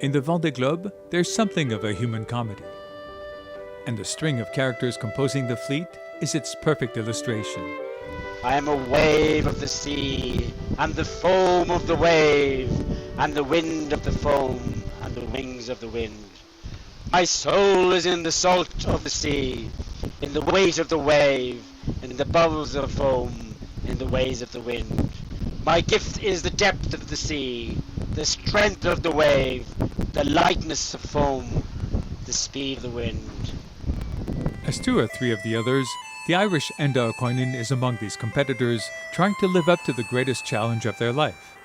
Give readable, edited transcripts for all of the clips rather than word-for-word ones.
In the Vendée Globe, there's something of a human comedy. And the string of characters composing the fleet is its perfect illustration. I am a wave of the sea, and the foam of the wave, and the wind of the foam, and the wings of the wind. My soul is in the salt of the sea, in the weight of the wave, in the bubbles of foam, in the ways of the wind. My gift is the depth of the sea, the strength of the wave, the lightness of foam, the speed of the wind. As two or three of the others, the Irish Enda O'Coinin is among these competitors trying to live up to the greatest challenge of their life.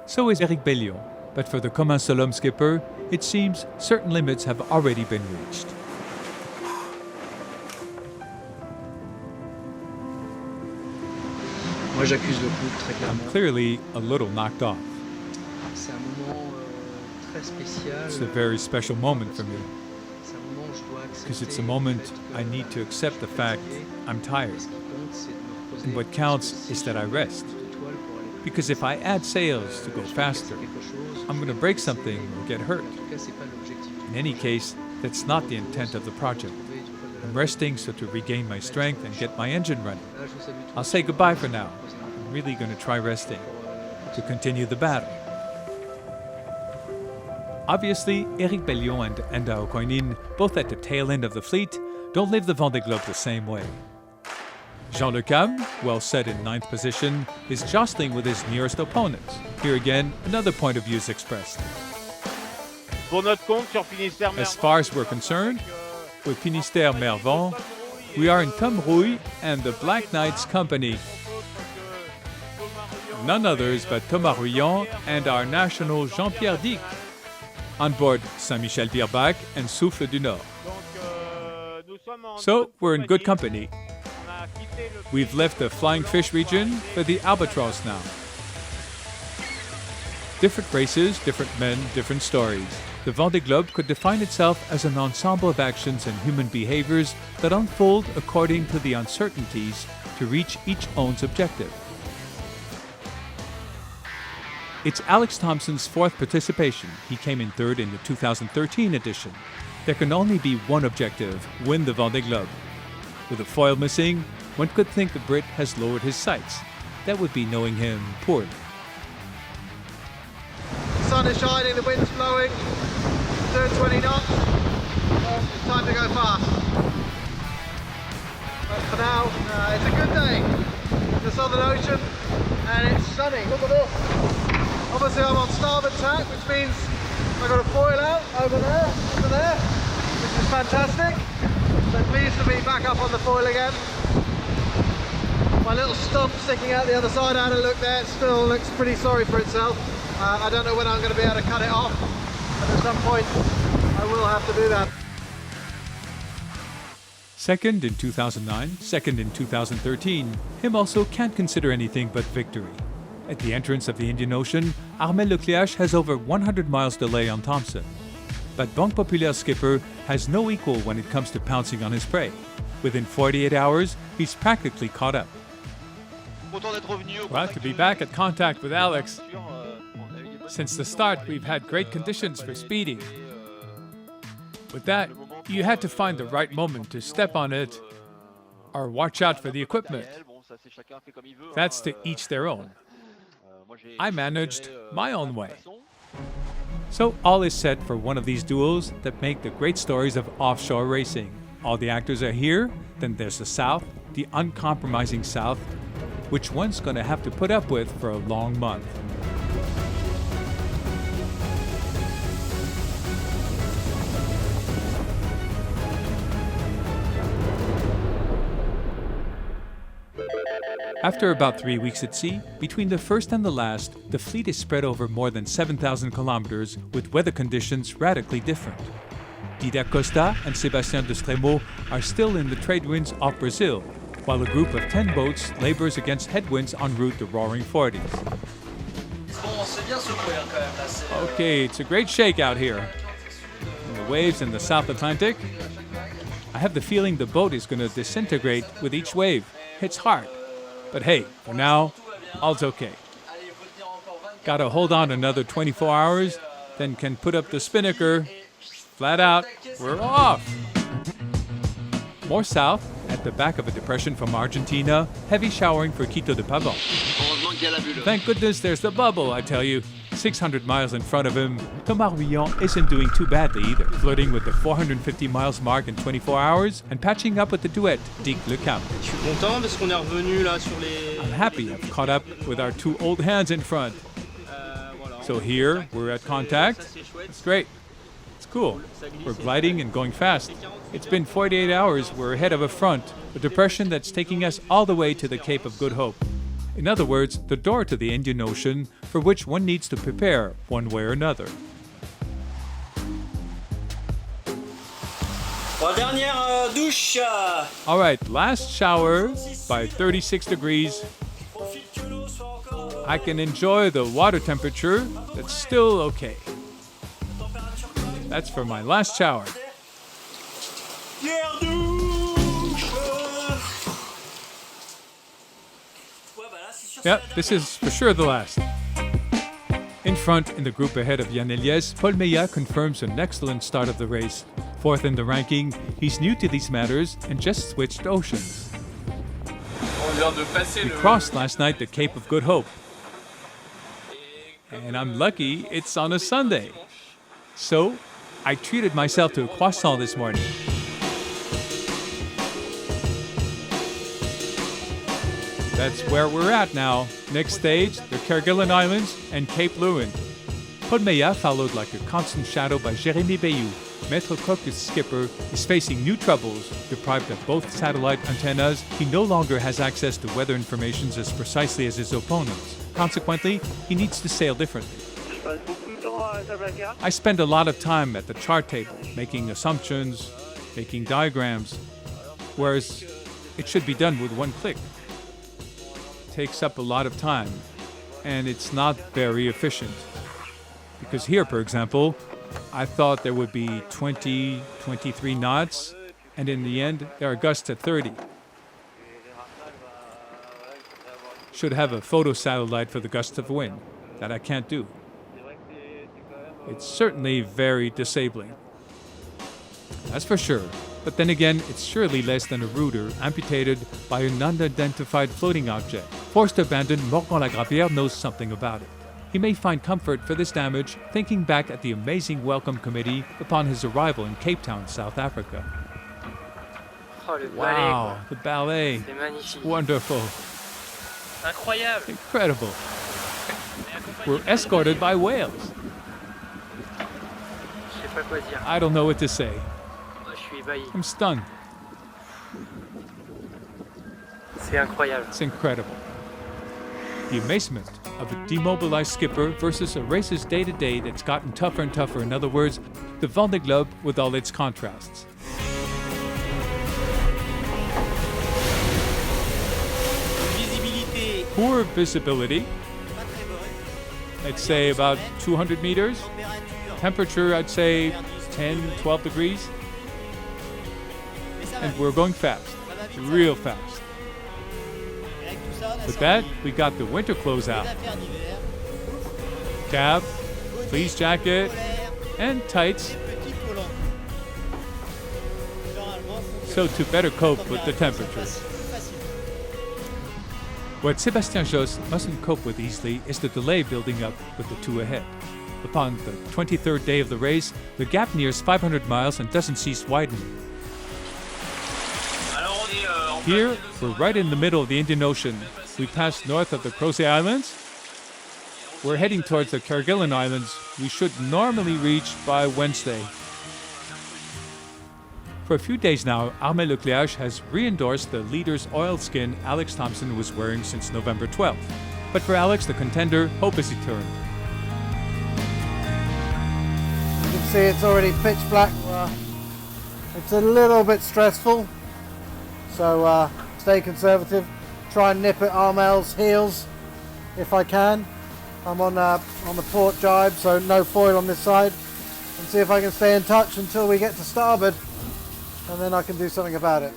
So is Eric Bellion, but for the Commun Solom skipper, it seems certain limits have already been reached. Moi, j'accuse le coup, très I'm clairement. clearly a little knocked off. C'est un moment très spécial. It's a very special moment for me, C'est un moment où je dois accepter because it's a le moment fait que I need to accept the je suis fact fatigué. I'm tired. Et ce qui compte, c'est de me reposer. And what counts is that I rest. Because if I add sails to go faster, I'm going to break something or get hurt. In any case, that's not the intent of the project. I'm resting so to regain my strength and get my engine running. I'll say goodbye for now. I'm really going to try resting to continue the battle. Obviously, Eric Bellion and Enda O'Coinin, both at the tail end of the fleet, don't live the Vendée Globe the same way. Jean Le Cam, well set in 9th position, is jostling with his nearest opponents. Here again, another point of view is expressed. As far as we're concerned, with Finistère Mervent, we are in Tom Rouille and the Black Knight's company. None others but Thomas Rouillon and our national Jean-Pierre Dick, on board Saint-Michel Bierbach and Souffle du Nord. So, we're in good company. We've left the Flying Fish region for the Albatross now. Different races, different men, different stories. The Vendée Globe could define itself as an ensemble of actions and human behaviors that unfold according to the uncertainties to reach each own's objective. It's Alex Thompson's 4th participation. He came in 3rd in the 2013 edition. There can only be one objective: win the Vendée Globe. With a foil missing, one could think the Brit has lowered his sights. That would be knowing him poorly. The sun is shining, the wind's blowing, doing 20 knots. It's time to go fast. But for now, it's a good day in the Southern Ocean and it's sunny. Look at this. Obviously I'm on starboard tack, which means I've got a foil out over there, which is fantastic. So pleased to be back up on the foil again. My little stump sticking out the other side, I had a look there, it still looks pretty sorry for itself. I don't know when I'm going to be able to cut it off, but at some point I will have to do that. Second in 2009, second in 2013, him also can't consider anything but victory. At the entrance of the Indian Ocean, Armel Lecléache has over 100 miles delay on Thompson. But Banque Populaire skipper has no equal when it comes to pouncing on his prey. Within 48 hours, he's practically caught up. Well, to be back at contact with Alex. Since the start, we've had great conditions for speeding. With that, you had to find the right moment to step on it or watch out for the equipment. That's to each their own. I managed my own way. So all is set for one of these duels that make the great stories of offshore racing. All the actors are here, then there's the South, the uncompromising South, which one's going to have to put up with for a long month. After about 3 weeks at sea, between the first and the last, the fleet is spread over more than 7,000 kilometers with weather conditions radically different. Didier Costa and Sébastien Destremaux are still in the trade winds off Brazil, while a group of 10 boats labors against headwinds en route to Roaring Forties. Okay, it's a great shake out here. And the waves in the South Atlantic. I have the feeling the boat is going to disintegrate with each wave. It's hard. But hey, for now, all's okay. Gotta hold on another 24 hours then can put up the spinnaker. Flat out, we're off. More south, at the back of a depression from Argentina, heavy showering for Quito de Pavón. Thank goodness there's the bubble, I tell you. 600 miles in front of him, Thomas Rouillon isn't doing too badly either, flirting with the 450 miles mark in 24 hours and patching up with the duet, Dick Le Cap. I'm happy I've caught up with our two old hands in front. So here, we're at contact. It's great. It's cool. We're gliding and going fast. It's been 48 hours, we're ahead of a front, a depression that's taking us all the way to the Cape of Good Hope. In other words, the door to the Indian Ocean for which one needs to prepare one way or another. All right, last shower by 36 degrees. I can enjoy the water temperature that's still okay. That's for my last shower. Yep, this is for sure the last. In front, in the group ahead of Yann Eliès, Paul Meillat confirms an excellent start of the race. Fourth in the ranking, he's new to these matters and just switched oceans. We crossed last night the Cape of Good Hope. And I'm lucky it's on a Sunday. So, I treated myself to a croissant this morning. That's where we're at now. Next stage, the Kerguelen Islands and Cape Lewin. Paul Meillat, followed like a constant shadow by Jérémy Bayou. Maître Coq's skipper is facing new troubles. Deprived of both satellite antennas, he no longer has access to weather information as precisely as his opponents. Consequently, he needs to sail differently. I spend a lot of time at the chart table, making assumptions, making diagrams, whereas it should be done with one click. Takes up a lot of time, and it's not very efficient. Because here, for example, I thought there would be 20, 23 knots, and in the end, there are gusts at 30. Should have a photo satellite for the gusts of wind. That I can't do. It's certainly very disabling. That's for sure. But then again, it's surely less than a rudder amputated by an unidentified floating object. Forced to abandon, Morgan-Lagravière knows something about it. He may find comfort for this damage thinking back at the amazing welcome committee upon his arrival in Cape Town, South Africa. Oh, le Wow, the ballet. C'est magnifique. Wonderful. Incroyable. Incredible. We're escorted by whales. Je sais pas quoi dire. I don't know what to say. Je suis ébahi. I'm stunned. C'est incroyable. It's incredible. The amazement of a demobilized skipper versus a race's day-to-day that's gotten tougher and tougher. In other words, the Vendée Globe with all its contrasts. Poor visibility. I'd say about 200 meters. Temperature, I'd say 10, 12 degrees. And we're going fast, real fast. With that, we got the winter clothes out. Cap, fleece jacket, and tights. So to better cope with the temperatures. What Sébastien Josse mustn't cope with easily is the delay building up with the two ahead. Upon the 23rd day of the race, the gap nears 500 miles and doesn't cease widening. Here, we're right in the middle of the Indian Ocean. We passed north of the Crozet Islands. We're heading towards the Kerguelen Islands. We should normally reach by Wednesday. For a few days now, Armel Leclerc has re-endorsed the leader's oilskin Alex Thompson was wearing since November 12th. But for Alex, the contender, hope is eternal. You can see it's already pitch black. It's a little bit stressful, so stay conservative. Try and nip at Armel's heels if I can. I'm on the port jibe, so no foil on this side. And see if I can stay in touch until we get to starboard, and then I can do something about it.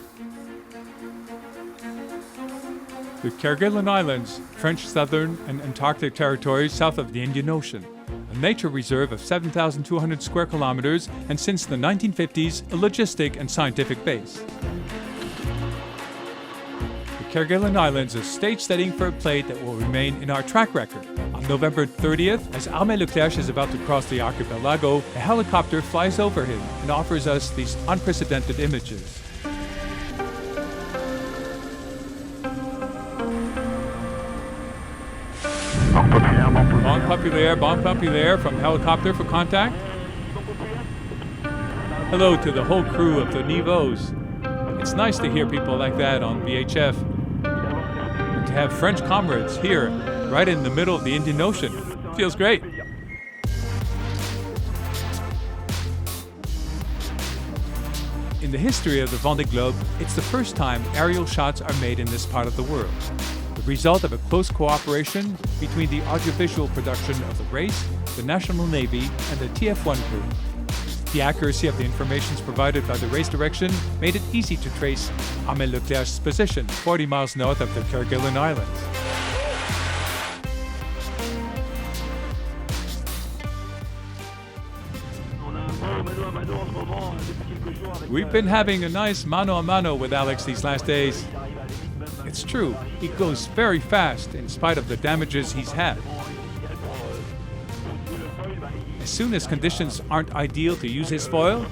The Kerguelen Islands, French southern and Antarctic territory south of the Indian Ocean. a nature reserve of 7,200 square kilometers, and since the 1950s, a logistic and scientific base. The Kerguelen Islands is stage setting for a play that will remain in our track record. On November 30th, as Armée Leclerc is about to cross the archipelago, a helicopter flies over him and offers us these unprecedented images. Bon Populaire from helicopter for contact. Hello to the whole crew of the Niveaus. It's nice to hear people like that on VHF. And to have French comrades here, right in the middle of the Indian Ocean. Feels great. In the history of the Vendée Globe, it's the first time aerial shots are made in this part of the world. The result of a close cooperation between the audiovisual production of the race, the National Navy, and the TF1 crew. The accuracy of the information provided by the race direction made it easy to trace Armée Leclerc's position 40 miles north of the Kerguelen Islands. We've been having a nice mano a mano with Alex these last days. It's true, he goes very fast in spite of the damages he's had. As soon as conditions aren't ideal to use his foil,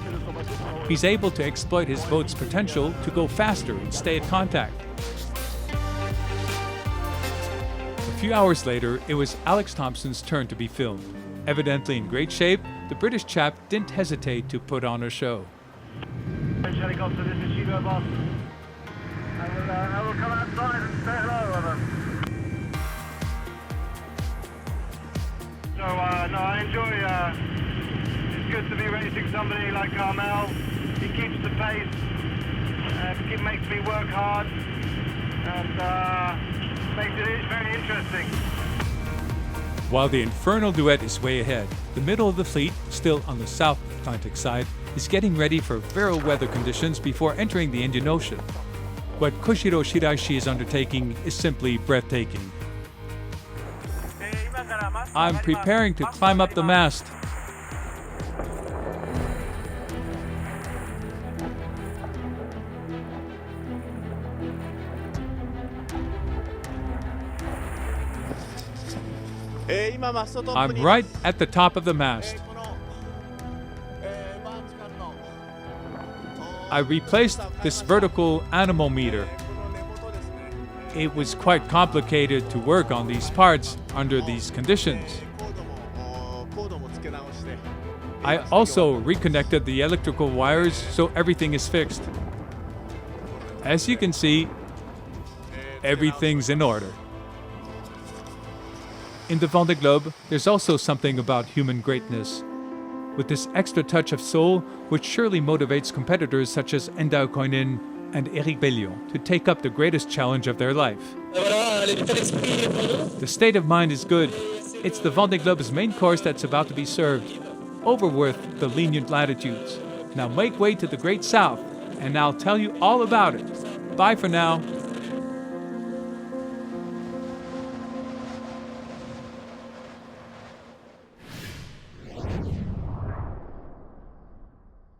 he's able to exploit his boat's potential to go faster and stay at contact. A few hours later, it was Alex Thompson's turn to be filmed. Evidently in great shape, the British chap didn't hesitate to put on a show. Helicopter, this is Chico Boss. I will come outside and say hello, Evan. So, no, I enjoy, it's good to be racing somebody like Carmel. He keeps the pace, it makes me work hard, and makes it very interesting. While the Infernal Duet is way ahead, the middle of the fleet, still on the South Atlantic side, is getting ready for virile weather conditions before entering the Indian Ocean. What Koshiro Shiraishi is undertaking is simply breathtaking. I'm preparing to climb up the mast. I'm right at the top of the mast. I replaced this vertical anemometer. It was quite complicated to work on these parts under these conditions. I also reconnected the electrical wires so everything is fixed. As you can see, everything's in order. In the Vendée Globe, there's also something about human greatness, with this extra touch of soul which surely motivates competitors such as Endao Koinen and Eric Bellion to take up the greatest challenge of their life. The state of mind is good. It's the Vendée Globe's main course that's about to be served, overworth the lenient latitudes. Now make way to the Great South, and I'll tell you all about it. Bye for now.